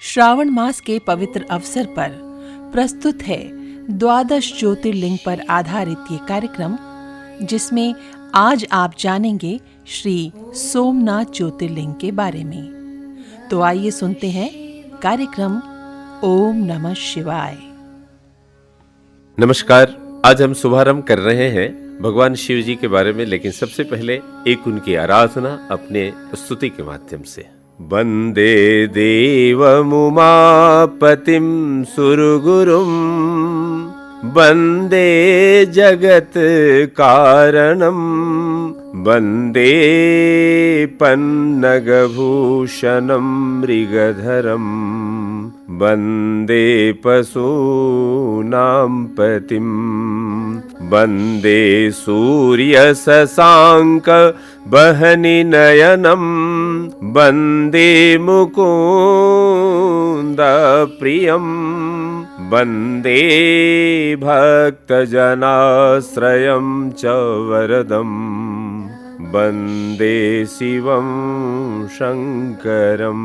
श्रावण मास के पवित्र अवसर पर प्रस्तुत है 12 ज्योतिर्लिंग पर आधारित ये कार्यक्रम, जिसमें आज आप जानेंगे श्री सोमनाथ ज्योतिर्लिंग के बारे में। तो आइए सुनते हैं कार्यक्रम ओम नमः शिवाय। नमस्कार। आज हम शुभारंभ कर रहे हैं भगवान शिव जी के बारे में, लेकिन सबसे पहले एक उनकी आराधना अपने स्तुति के माध्यम से। वंदे देवमुमापतिं सुरगुरुं वंदे जगत कारणं वंदे पन्नगभूषणं मृगधरं वंदे पशूनां पतिं वंदे सूर्यशशांक वहनिनयनं वंदे मुकुन्द प्रियं वंदे भक्तजनाश्रयं च वरदं वंदे शिवं शंकरम।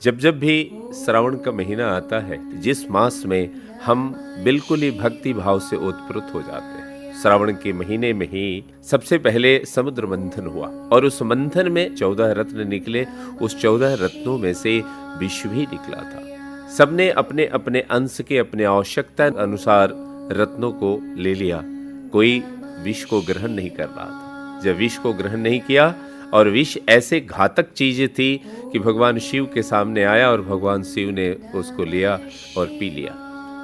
जब भी श्रावण का महीना आता है, जिस मास में हम बिल्कुल ही भक्ति भाव से ओतप्रोत हो जाते हैं, श्रावण के महीने में ही सबसे पहले समुद्र मंथन हुआ और उस मंथन में 14 रत्न निकले। उस 14 रत्नों में से विष भी निकला था। सबने अपने अपने अंश के अपने आवश्यकता अनुसार रत्नों को ले लिया। कोई विष को ग्रहण नहीं कर रहा था। जब विष को ग्रहण नहीं किया, और विष ऐसे घातक चीजें थी कि भगवान शिव के सामने आया और भगवान शिव ने उसको लिया और पी लिया।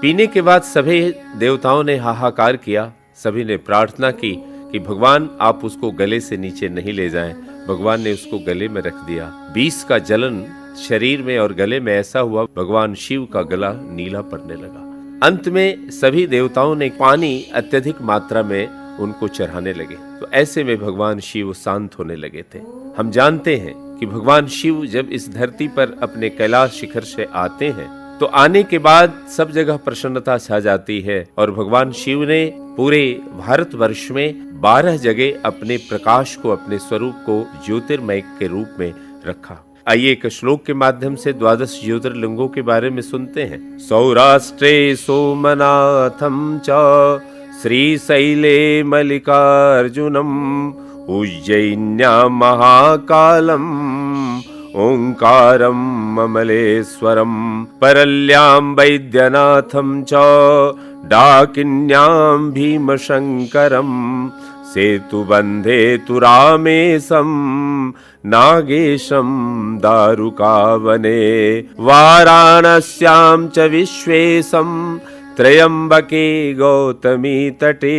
पीने के बाद सभी देवताओं ने हाहाकार किया। सभी ने प्रार्थना की कि भगवान आप उसको गले से नीचे नहीं ले जाएं। भगवान ने उसको गले में रख दिया। विष का जलन शरीर में और गले में ऐसा हुआ, भगवान शिव का गला नीला पड़ने लगा। अंत में सभी देवताओं ने पानी अत्यधिक मात्रा में उनको चढ़ाने लगे। तो ऐसे में भगवान शिव शांत होने लगे थे। हम जानते हैं कि भगवान शिव जब इस धरती पर अपने कैलाश शिखर से आते हैं, तो आने के बाद सब जगह प्रसन्नता छा जाती है। और भगवान शिव ने पूरे भारतवर्ष में 12 जगह अपने प्रकाश को, अपने स्वरूप को ज्योतिर्मय के रूप में रखा। आइए एक श्लोक के माध्यम से 12 ज्योतिर्लिंगों के बारे में सुनते हैं। सौराष्ट्रे सोमनाथं च श्रीशैले मल्लिकार्जुनम् उज्जैन्यां महाकालम् ओंकारं ममलेश्वरं परल्यां वैद्यनाथं च डाकिन्यां भीमशंकरं सेतुबन्धे तु रामेशं नागेशं दारुकावने वाराणस्यां च विश्वेशं त्र्यंबके गौतमी तटे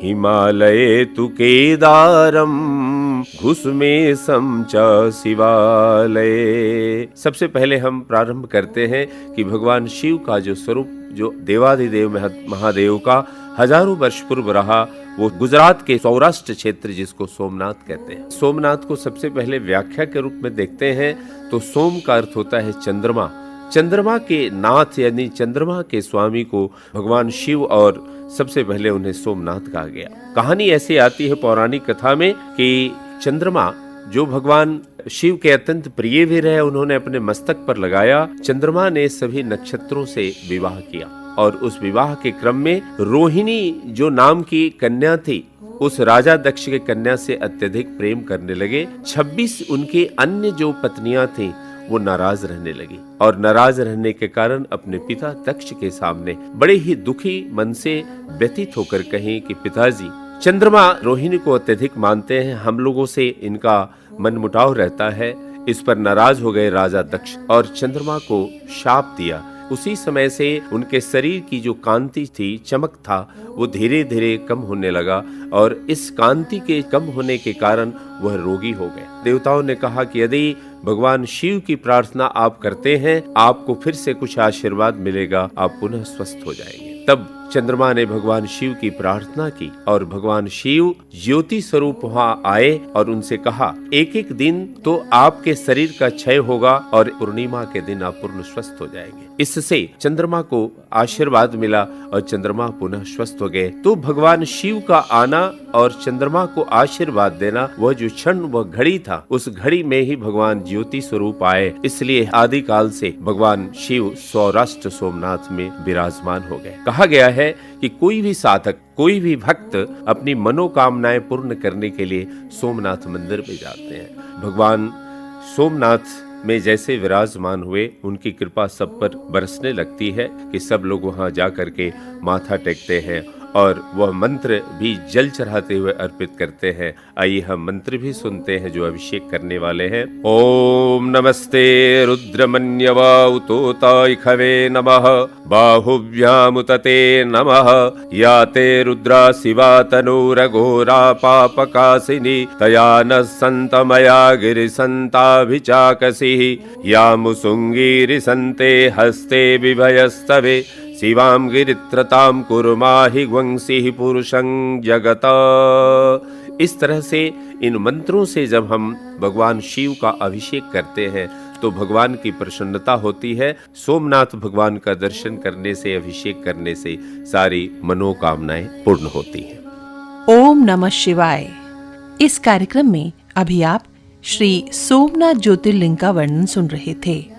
हिमालये तु केदारम घुसमेशं च शिवालये। सबसे पहले हम प्रारंभ करते हैं कि भगवान शिव का जो स्वरूप, जो देवाधिदेव महादेव का हजारों वर्ष पूर्व रहा, वो गुजरात के सौराष्ट्र क्षेत्र जिसको सोमनाथ कहते हैं। सोमनाथ को सबसे पहले व्याख्या के रूप में देखते हैं तो सोम का अर्थ होता है चंद्रमा। चंद्रमा के नाथ यानी चंद्रमा के स्वामी को भगवान शिव, और सबसे पहले उन्हें सोमनाथ कहा गया। कहानी ऐसी आती है पौराणिक कथा में कि चंद्रमा जो भगवान शिव के अत्यंत प्रिय भी रहे, उन्होंने अपने मस्तक पर लगाया। चंद्रमा ने सभी नक्षत्रों से विवाह किया और उस विवाह के क्रम में रोहिणी जो नाम की कन्या थी, उस राजा दक्ष के कन्या से अत्यधिक प्रेम करने लगे। 26 उनके अन्य जो पत्नियां थीं वो नाराज रहने लगी, और नाराज रहने के कारण अपने पिता दक्ष के सामने बड़े ही दुखी मन से व्यथित होकर कहीं कि पिताजी, चंद्रमा रोहिणी को अत्यधिक मानते हैं, हम लोगों से इनका मनमुटाव रहता है। इस पर नाराज हो गए राजा दक्ष और चंद्रमा को शाप दिया। उसी समय से उनके शरीर की जो कांति थी, चमक था, वो धीरे धीरे कम होने लगा, और इस कांति के कम होने के कारण वह रोगी हो गए। देवताओं ने कहा कि यदि भगवान शिव की प्रार्थना आप करते हैं, आपको फिर से कुछ आशीर्वाद मिलेगा, आप पुनः स्वस्थ हो जाएंगे। तब चंद्रमा ने भगवान शिव की प्रार्थना की और भगवान शिव ज्योति स्वरूप वहाँ आए और उनसे कहा, एक एक दिन तो आपके शरीर का क्षय होगा और पूर्णिमा के दिन आप पूर्ण स्वस्थ हो जाएंगे। इससे चंद्रमा को आशीर्वाद मिला और चंद्रमा पुनः स्वस्थ हो गए। तो भगवान शिव का आना और चंद्रमा को आशीर्वाद देना, वह जो क्षण, वह घड़ी था, उस घड़ी में ही भगवान ज्योति स्वरूप आए। इसलिए आदि काल से भगवान शिव सौराष्ट्र सोमनाथ में विराजमान हो गए। कहा गया है कि कोई भी साधक, कोई भी भक्त अपनी मनोकामनाएं पूर्ण करने के लिए सोमनाथ मंदिर में जाते हैं। भगवान सोमनाथ में जैसे विराजमान हुए, उनकी कृपा सब पर बरसने लगती है कि सब लोग वहां जा करके माथा टेकते हैं और वह मंत्र भी जल चढ़ाते हुए अर्पित करते हैं। आइए हम मंत्र भी सुनते हैं जो अभिषेक करने वाले हैं। ओम नमस्ते रुद्रमन्यवाउतोताय खवे नमः, बाहुभ्यामुतते नमः, याते रुद्रा शिवा तनूरघोरा पापकासिनी, तया न सन्तमया गिरिसन्ताभिचाकसिः, यामुसुङ्गीरिसन्ते हस्ते विभयस्तवे, शिवां गिरित्रतां कुर्माहि ग्वंसिः पुरुषं जगता। इस तरह से इन मंत्रों से जब हम भगवान शिव का अभिषेक करते हैं तो भगवान की प्रसन्नता होती है। सोमनाथ भगवान का दर्शन करने से, अभिषेक करने से सारी मनोकामनाएं पूर्ण होती हैं। ओम नमः शिवाय। इस कार्यक्रम में अभी आप श्री सोमनाथ ज्योतिर्लिंग का वर्णन सुन रहे थे।